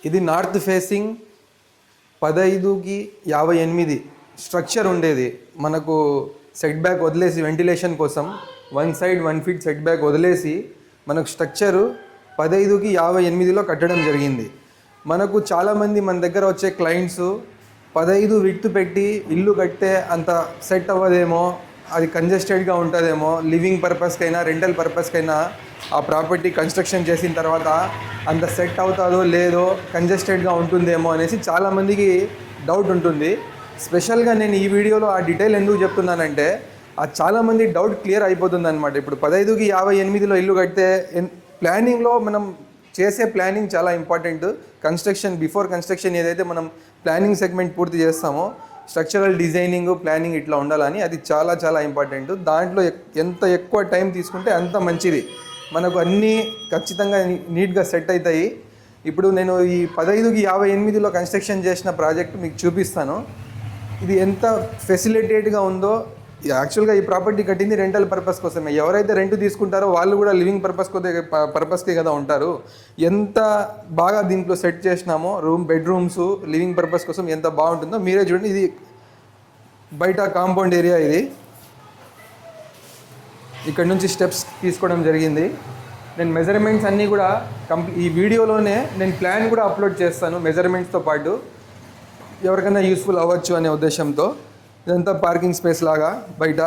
ఇది north facing 15/58 structure ఉండేది. మనకు సెట్ బ్యాక్ వదిలేసి వెంటిలేషన్ కోసం 1 సైడ్ 1 ఫీట్ సెట్ బ్యాక్ వదిలేసి మనకు స్ట్రక్చరు 15/58లో కట్టడం జరిగింది. మనకు చాలామంది మన దగ్గర వచ్చే క్లయింట్స్ 15 విడ్త్ పెట్టి ఇల్లు కడితే అంత సెట్ అవ్వదేమో, అది కంజెస్టెడ్గా ఉంటుందేమో, లివింగ్ పర్పస్కైనా రెంటల్ పర్పస్కైనా ఆ ప్రాపర్టీ కన్స్ట్రక్షన్ చేసిన తర్వాత అంత సెట్ అవుతుందో లేదో, కంజెస్టెడ్గా ఉంటుందేమో అనేసి చాలామందికి డౌట్ ఉంటుంది. స్పెషల్గా నేను ఈ వీడియోలో ఆ డీటెయిల్ ఎందుకు చెప్తున్నానంటే ఆ చాలామంది డౌట్ క్లియర్ అయిపోతుంది అనమాట. ఇప్పుడు 15/58లో ఇల్లు కడితే ప్లానింగ్లో మనం చేసే ప్లానింగ్ చాలా ఇంపార్టెంట్. బిఫోర్ కన్స్ట్రక్షన్ ఏదైతే మనం ప్లానింగ్ సెగ్మెంట్ పూర్తి చేస్తామో స్ట్రక్చరల్ డిజైనింగ్, ప్లానింగ్ ఇట్లా ఉండాలని, అది చాలా చాలా ఇంపార్టెంట్. దాంట్లో ఎంత ఎక్కువ టైం తీసుకుంటే అంత మంచిది. మనకు అన్నీ ఖచ్చితంగా నీట్గా సెట్ అవుతాయి. ఇప్పుడు నేను ఈ 15/58లో కన్స్ట్రక్షన్ చేసిన ప్రాజెక్ట్ మీకు చూపిస్తాను. ఇది ఎంత ఫెసిలిటేట్గా ఉందో. యాక్చువల్గా ఈ ప్రాపర్టీ కట్టింది రెంటల్ పర్పస్ కోసమే. ఎవరైతే రెంట్ తీసుకుంటారో వాళ్ళు కూడా లివింగ్ పర్పస్కే కదా ఉంటారు. ఎంత బాగా దీంట్లో సెట్ చేసినామో బెడ్రూమ్స్ లివింగ్ పర్పస్ కోసం ఎంత బాగుంటుందో మీరే చూడండి. ఇది బయట కాంపౌండ్ ఏరియా. ఇది ఇక్కడ నుంచి స్టెప్స్ తీసుకోవడం జరిగింది. నేను మెజర్మెంట్స్ అన్నీ కూడా ఈ వీడియోలోనే నేను ప్లాన్ కూడా అప్లోడ్ చేస్తాను మెజర్మెంట్స్తో పాటు, ఎవరికైనా యూస్ఫుల్ అవ్వచ్చు అనే ఉద్దేశంతో. ఇదంతా పార్కింగ్ స్పేస్ లాగా బయట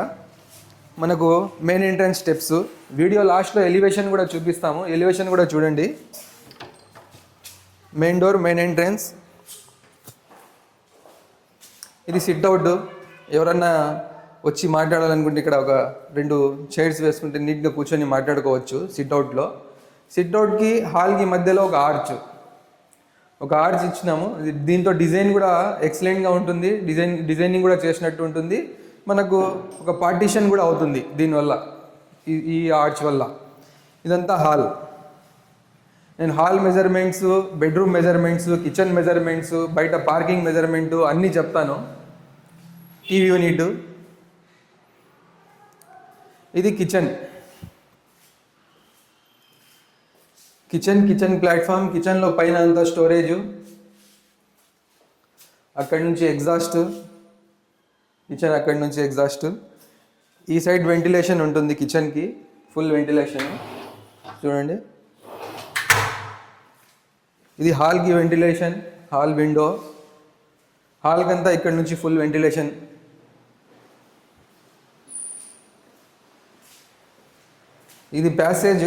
మనకు మెయిన్ ఎంట్రన్స్ స్టెప్స్. వీడియో లాస్ట్లో ఎలివేషన్ కూడా చూపిస్తాము, ఎలివేషన్ కూడా చూడండి. Main door, main entrance. ఇది సిట్ అవుట్. ఎవరన్నా వచ్చి మాట్లాడాలనుకుంటే ఇక్కడ ఒక 2 చైర్స్ వేసుకుంటే నీట్గా కూర్చొని మాట్లాడుకోవచ్చు సిట్అవుట్లో. సిట్అవుట్కి హాల్కి మధ్యలో ఒక ఆర్చ్ ఇచ్చినాము. దీంతో డిజైన్ కూడా ఎక్సలెంట్గా ఉంటుంది. డిజైనింగ్ కూడా చేసినట్టు ఉంటుంది. మనకు ఒక పార్టీషన్ కూడా అవుతుంది దీనివల్ల, ఈ ఆర్చ్ వల్ల. ఇదంతా హాల్. నేను hall measurements, bedroom measurements, kitchen measurements, బయట పార్కింగ్ మెజర్మెంటు అన్నీ చెప్తాను. TV unit. ఇది కిచెన్ ప్లాట్ఫామ్. కిచెన్లో పైన అంతా స్టోరేజ్, అక్కడి నుంచి ఎగ్జాస్ట్. కిచెన్ అక్కడి నుంచి ఎగ్జాస్ట్. ఈ సైడ్ వెంటిలేషన్ ఉంటుంది కిచెన్కి, ఫుల్ వెంటిలేషన్ చూడండి. ఇది హాల్కి వెంటిలేషన్, హాల్ విండో. హాల్కంతా ఇక్కడ నుంచి ఫుల్ వెంటిలేషన్. ఇది ప్యాసేజ్.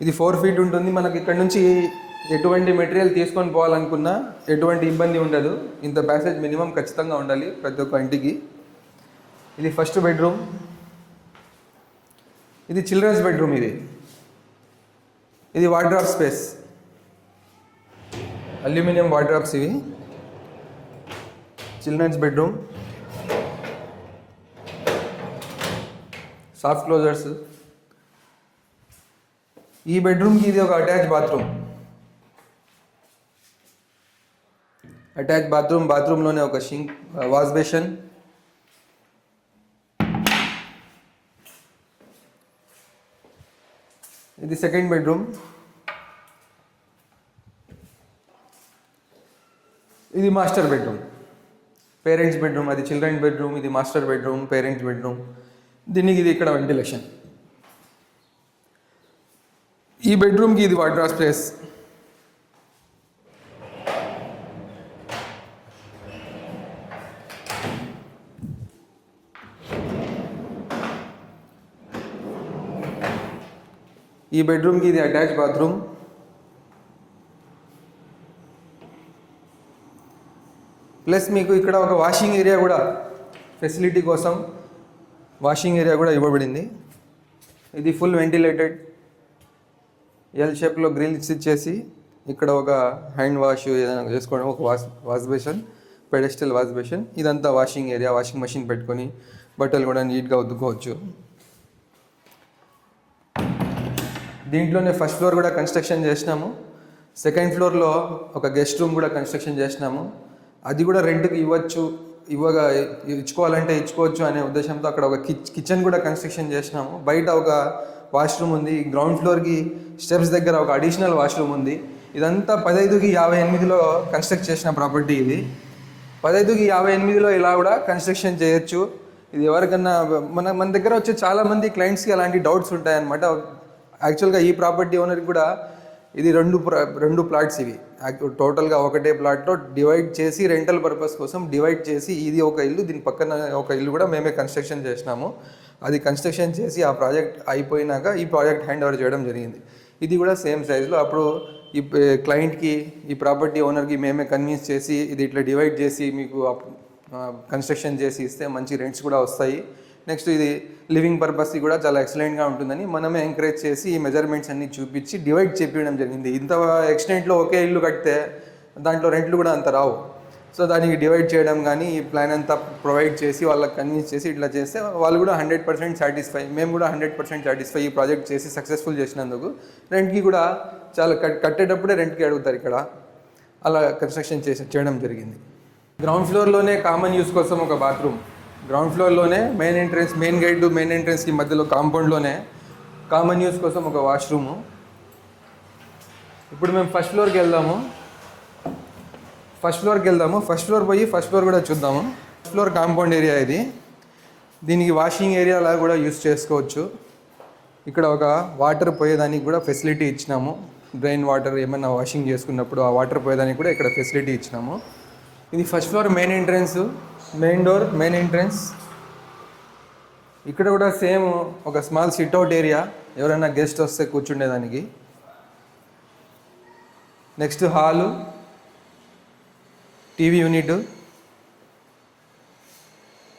ఇది 4 ఫీట్ ఉంటుంది. మనకి ఇక్కడ నుంచి ఎటువంటి మెటీరియల్ తీసుకొని పోవాలనుకున్నా ఎటువంటి ఇబ్బంది ఉండదు. ఇంత ప్యాసేజ్ మినిమం ఖచ్చితంగా ఉండాలి ప్రతి ఒక్క ఇంటికి. ఇది ఫస్ట్ బెడ్రూమ్. ఇది చిల్డ్రన్స్ బెడ్రూమ్. ఇది వార్డ్రాప్ స్పేస్, అల్యూమినియం వార్డ్రాప్స్ ఇవి. Children's bedroom, soft closers. ఈ బెడ్రూమ్కి ఇది ఒక అటాచ్ బాత్రూమ్. బాత్రూంలోనే ఒక షింక్, వాష్ బేషన్. ఇది సెకండ్ బెడ్రూమ్. ఇది మాస్టర్ బెడ్రూమ్, పేరెంట్స్ బెడ్రూమ్. అది చిల్డ్రన్ బెడ్రూమ్, ఇది మాస్టర్ బెడ్రూమ్, పేరెంట్స్ బెడ్రూమ్. దీనికి ఇది ఇక్కడ వెంటిలేషన్. ఈ బెడ్రూమ్కి ఇది వార్డ్రోబ్ స్పేస్. ఈ బెడ్రూమ్కి ఇది అటాచ్ బాత్రూమ్. ప్లస్ మీకు ఇక్కడ ఒక వాషింగ్ ఏరియా కూడా, ఫెసిలిటీ కోసం వాషింగ్ ఏరియా కూడా ఇవ్వబడింది. ఇది ఫుల్ వెంటిలేటెడ్, ఎల్ షేప్లో గ్రిల్స్ ఇచ్చేసి ఇక్కడ ఒక హ్యాండ్ వాష్ ఏదైనా చేసుకోవడం, ఒక wash basin, pedestal wash basin. ఇదంతా వాషింగ్ ఏరియా. వాషింగ్ మెషిన్ పెట్టుకొని బట్టలు కూడా నీట్గా ఉతుక్కోవచ్చు. దీంట్లోనే ఫస్ట్ ఫ్లోర్ కూడా కన్స్ట్రక్షన్ చేసినాము. సెకండ్ ఫ్లోర్లో ఒక గెస్ట్ రూమ్ కూడా కన్స్ట్రక్షన్ చేసినాము. అది కూడా రెంట్కి ఇచ్చుకోవాలంటే ఇచ్చుకోవచ్చు అనే ఉద్దేశంతో అక్కడ ఒక కిచెన్ కూడా కన్స్ట్రక్షన్ చేసినాము. బయట ఒక వాష్రూమ్ ఉంది. గ్రౌండ్ ఫ్లోర్కి స్టెప్స్ దగ్గర ఒక అడిషనల్ వాష్రూమ్ ఉంది. ఇదంతా 15/58లో కన్స్ట్రక్ట్ చేసిన ప్రాపర్టీ ఇది. 15/58లో ఇలా కూడా కన్స్ట్రక్షన్ చేయొచ్చు. ఇది ఎవరికన్నా మన దగ్గర వచ్చే చాలామంది క్లయింట్స్కి అలాంటి డౌట్స్ ఉంటాయన్నమాట. యాక్చువల్గా ఈ ప్రాపర్టీ ఓనర్కి కూడా ఇది రెండు ప్లాట్స్ ఇవి. టోటల్గా ఒకటే ప్లాట్లో డివైడ్ చేసి రెంటల్ పర్పస్ కోసం డివైడ్ చేసి ఇది ఒక ఇల్లు, దీని పక్కన ఒక ఇల్లు కూడా మేమే కన్స్ట్రక్షన్ చేసినాము. అది కన్స్ట్రక్షన్ చేసి ఆ ప్రాజెక్ట్ అయిపోయినాక ఈ ప్రాజెక్ట్ హ్యాండ్ ఓవర్ చేయడం జరిగింది. ఇది కూడా సేమ్ సైజులో. అప్పుడు ఈ క్లయింట్కి, ఈ ప్రాపర్టీ ఓనర్కి మేమే కన్విన్స్ చేసి ఇది ఇట్లా డివైడ్ చేసి మీకు కన్స్ట్రక్షన్ చేసి ఇస్తే మంచి రెంట్స్ కూడా వస్తాయి. నెక్స్ట్ ఇది లివింగ్ పర్పస్కి కూడా చాలా ఎక్సలెంట్గా ఉంటుందని మనమే ఎంకరేజ్ చేసి ఈ మెజర్మెంట్స్ అన్నీ చూపించి డివైడ్ చేపించడం జరిగింది. ఇంత ఎక్స్టెంట్లో ఒకే ఇల్లు కడితే దాంట్లో రెంట్లు కూడా అంత రావు. సో దానికి డివైడ్ చేయడం కానీ ఈ ప్లాన్ అంతా ప్రొవైడ్ చేసి వాళ్ళకి కన్విన్స్ చేసి ఇట్లా చేస్తే వాళ్ళు కూడా 100% సాటిస్ఫై, మేము కూడా 100% సాటిస్ఫై ఈ ప్రాజెక్ట్ చేసి సక్సెస్ఫుల్ చేసినందుకు. రెంట్కి కూడా చాలా కట్టేటప్పుడే రెంట్కి అడుగుతారు ఇక్కడ. అలా కన్స్ట్రక్షన్ చేయడం జరిగింది. గ్రౌండ్ ఫ్లోర్లోనే కామన్ యూస్ కోసం ఒక బాత్రూమ్, గ్రౌండ్ ఫ్లోర్లోనే మెయిన్ గేట్ టు మెయిన్ ఎంట్రెన్స్కి మధ్యలో కాంపౌండ్లోనే కామన్ యూస్ కోసం ఒక వాష్రూము. ఇప్పుడు మేము ఫస్ట్ ఫ్లోర్కి వెళ్దాము. ఫస్ట్ ఫ్లోర్ పోయి ఫస్ట్ ఫ్లోర్ కూడా చూద్దాము. ఫస్ట్ ఫ్లోర్ కాంపౌండ్ ఏరియా ఇది. దీనికి వాషింగ్ ఏరియా లాగా కూడా యూస్ చేసుకోవచ్చు. ఇక్కడ ఒక వాటర్ పోయేదానికి కూడా ఫెసిలిటీ ఇచ్చినాము. డ్రైన్ వాటర్ ఏమైనా వాషింగ్ చేసుకున్నప్పుడు ఆ వాటర్ పోయేదానికి కూడా ఇక్కడ ఫెసిలిటీ ఇచ్చినాము. ఇది first floor main entrance, main door, main entrance. ఇక్కడ కూడా సేమ్ ఒక స్మాల్ సిట్అవుట్ ఏరియా, ఎవరైనా గెస్ట్ వస్తే కూర్చుండేదానికి. Next hall, TV unit.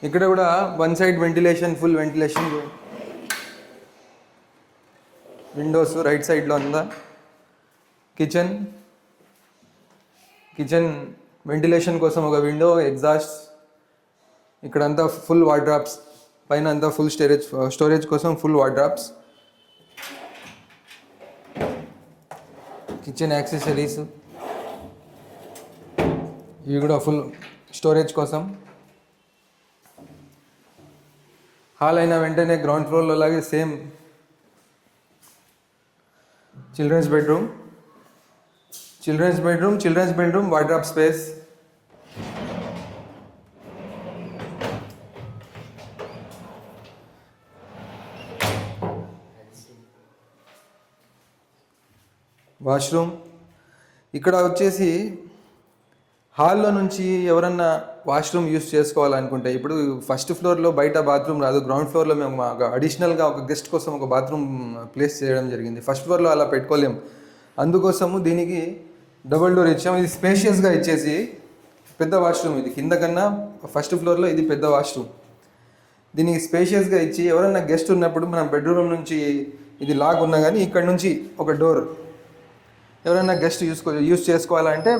ఇక్కడ కూడా one side ventilation, full ventilation, windows right సైడ్లో ఉందా. కిచెన్ వెంటిలేషన్ కోసం ఒక విండో, ఎగ్జాస్ట్. ఇక్కడంతా ఫుల్ వార్డ్రాప్స్, పైన అంతా ఫుల్ స్టోరేజ్ కోసం ఫుల్ వార్డ్రాప్స్. కిచెన్ యాక్సెసరీస్ ఇవి కూడా ఫుల్ స్టోరేజ్ కోసం. హాల్ అయిన వెంటనే గ్రౌండ్ ఫ్లోర్లో లాగే same children's bedroom, wardrobe space. Washroom. ఇక్కడ వచ్చేసి హాల్లో నుంచి ఎవరన్నా వాష్రూమ్ యూస్ చేసుకోవాలనుకుంటే, ఇప్పుడు ఫస్ట్ ఫ్లోర్లో బయట బాత్రూమ్ రాదు, గ్రౌండ్ ఫ్లోర్లో మేము అడిషనల్గా ఒక గెస్ట్ కోసం ఒక బాత్రూమ్ ప్లేస్ చేయడం జరిగింది. ఫస్ట్ ఫ్లోర్లో అలా పెట్టుకోలేము, అందుకోసము దీనికి డబుల్ డోర్ ఇచ్చాము. ఇది స్పేషియస్గా ఇచ్చేసి పెద్ద వాష్రూమ్. ఇది కింద కన్నా ఫస్ట్ ఫ్లోర్లో ఇది పెద్ద వాష్రూమ్. దీనికి స్పేషియస్గా ఇచ్చి ఎవరన్నా గెస్ట్ ఉన్నప్పుడు మనం బెడ్రూమ్ నుంచి ఇది లాగ్ ఉన్నా కానీ ఇక్కడ నుంచి ఒక డోర్, ఎవరైనా గెస్ట్ యూస్ చేసుకోవాలంటే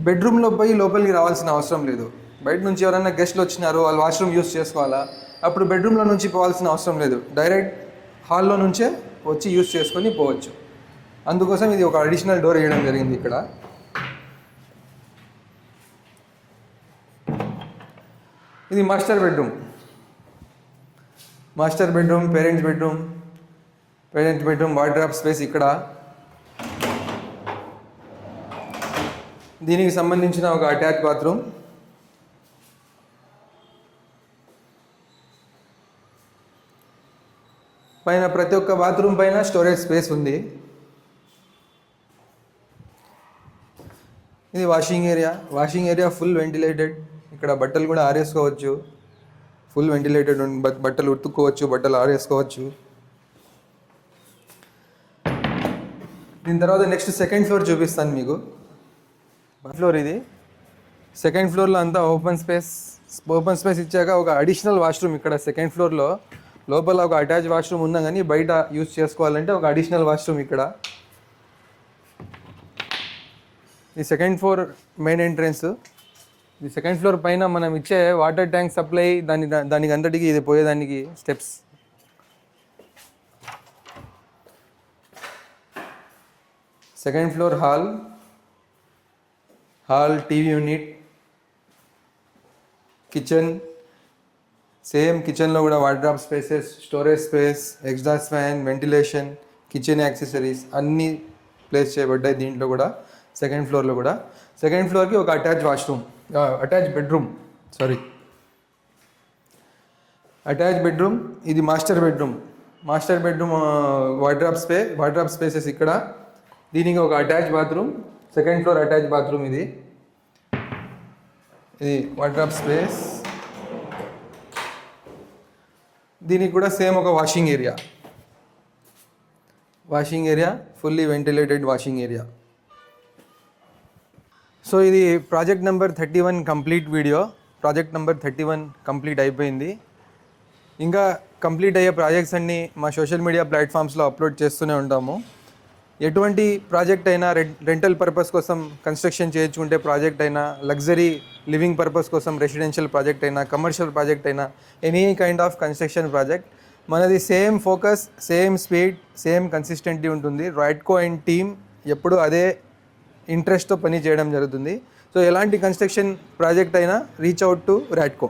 బెడ్రూమ్లో పోయి లోపలికి రావాల్సిన అవసరం లేదు. బయట నుంచి ఎవరైనా గెస్ట్లు వచ్చినారు, వాళ్ళు వాష్రూమ్ యూస్ చేసుకోవాలా, అప్పుడు బెడ్రూమ్లో నుంచి పోవాల్సిన అవసరం లేదు, డైరెక్ట్ హాల్లో నుంచే వచ్చి యూస్ చేసుకొని పోవచ్చు. అందుకోసం ఇది ఒక అడిషనల్ డోర్ వేయడం జరిగింది ఇక్కడ. ఇది master bedroom, parents bedroom, wardrobe space ఇక్కడ. దీనికి సంబంధించిన ఒక అటాచ్ బాత్రూమ్. పైన ప్రతి ఒక్క బాత్రూమ్ పైన స్టోరేజ్ స్పేస్ ఉంది. ఇది వాషింగ్ ఏరియా ఫుల్ వెంటిలేటెడ్. ఇక్కడ బట్టలు కూడా ఆరేసుకోవచ్చు, ఫుల్ వెంటిలేటెడ్, బట్టలు ఉతుక్కోవచ్చు, బట్టలు ఆరేసుకోవచ్చు. దీని తర్వాత నెక్స్ట్ సెకండ్ ఫ్లోర్ చూపిస్తాను మీకు. ఫ్లోర్ ఇది. సెకండ్ ఫ్లోర్లో అంతా ఓపెన్ స్పేస్ ఇచ్చాక ఒక అడిషనల్ వాష్రూమ్ ఇక్కడ సెకండ్ ఫ్లోర్లో. లోపల ఒక అటాచ్ వాష్రూమ్ ఉన్నా కానీ బయట యూజ్ చేసుకోవాలంటే ఒక అడిషనల్ వాష్రూమ్ ఇక్కడ. ఈ సెకండ్ ఫ్లోర్ మెయిన్ ఎంట్రన్స్. ఈ సెకండ్ ఫ్లోర్ పైన మనం ఇచ్చే వాటర్ ట్యాంక్ సప్లై, దానికి అంతటికి ఇది పోయేదానికి steps. Second floor hall, TV unit, kitchen. Same కిచెన్లో కూడా wardrobe spaces, storage space, exhaust fan, ventilation, kitchen accessories అన్నీ ప్లేస్ చేయబడ్డాయి దీంట్లో కూడా. సెకండ్ ఫ్లోర్లో కూడా. సెకండ్ ఫ్లోర్కి ఒక అటాచ్ బెడ్రూమ్. ఇది మాస్టర్ బెడ్రూమ్ వార్డ్రాప్ స్పేసెస్ ఇక్కడ. దీనికి ఒక attach bathroom, second floor attach bathroom. ఇది వార్డ్రాప్ స్పేస్. దీనికి కూడా సేమ్ ఒక washing area, fully ventilated washing area. So ఇది project number 31 complete video. Project number 31 complete అయిపోయింది. ఇంకా కంప్లీట్ అయ్యే ప్రాజెక్ట్స్ అన్నీ మా సోషల్ మీడియా ప్లాట్ఫామ్స్లో అప్లోడ్ చేస్తూనే ఉంటాము. ఎటువంటి ప్రాజెక్ట్ అయినా, రెంటల్ పర్పస్ కోసం కన్స్ట్రక్షన్ చేయించుకుంటే ప్రాజెక్ట్ అయినా, లగ్జరీ లివింగ్ పర్పస్ కోసం రెసిడెన్షియల్ ప్రాజెక్ట్ అయినా, కమర్షియల్ ప్రాజెక్ట్ అయినా, any kind of construction project మనది same focus, same speed, same consistency ఉంటుంది. రాడ్కో అండ్ టీమ్ ఎప్పుడు అదే ఇంట్రెస్ట్తో పని చేయడం జరుగుతుంది. సో ఎలాంటి కన్స్ట్రక్షన్ ప్రాజెక్ట్ అయినా రీచ్ అవుట్ టు రాడ్కో.